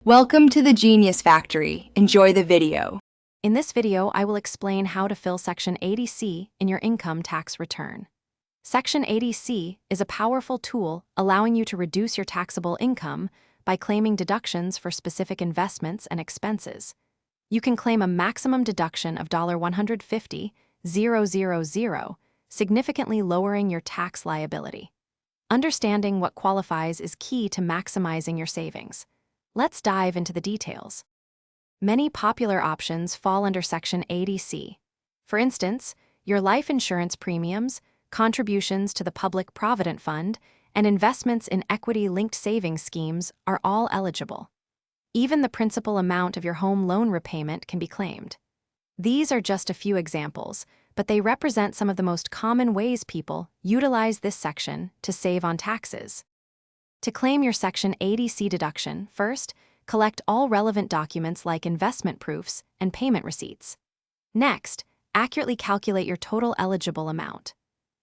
Welcome to the Genius Factory. Enjoy the video. In this video, I will explain how to fill Section 80C in your income tax return. Section 80C is a powerful tool allowing you to reduce your taxable income by claiming deductions for specific investments and expenses. You can claim a maximum deduction of $150,000, significantly lowering your tax liability. Understanding what qualifies is key to maximizing your savings. Let's dive into the details. Many popular options fall under Section 80C. For instance, your life insurance premiums, contributions to the Public Provident Fund, and investments in equity-linked savings schemes are all eligible. Even the principal amount of your home loan repayment can be claimed. These are just a few examples, but they represent some of the most common ways people utilize this section to save on taxes. To claim your Section 80C deduction, first, collect all relevant documents like investment proofs and payment receipts. Next, accurately calculate your total eligible amount.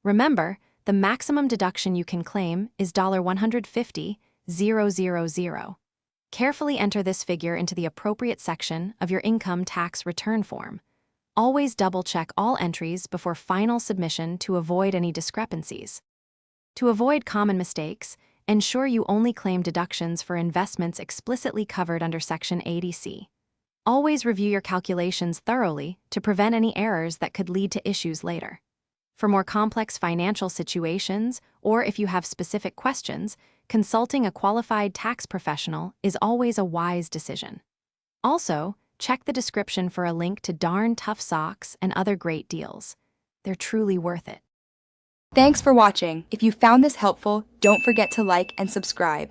Remember, the maximum deduction you can claim is $150,000. Carefully enter this figure into the appropriate section of your income tax return form. Always double-check all entries before final submission to avoid any discrepancies. To avoid common mistakes, ensure you only claim deductions for investments explicitly covered under Section 80C. Always review your calculations thoroughly to prevent any errors that could lead to issues later. For more complex financial situations, or if you have specific questions, consulting a qualified tax professional is always a wise decision. Also, check the description for a link to Darn Tough Socks and other great deals. They're truly worth it. Thanks for watching. If you found this helpful, don't forget to like and subscribe.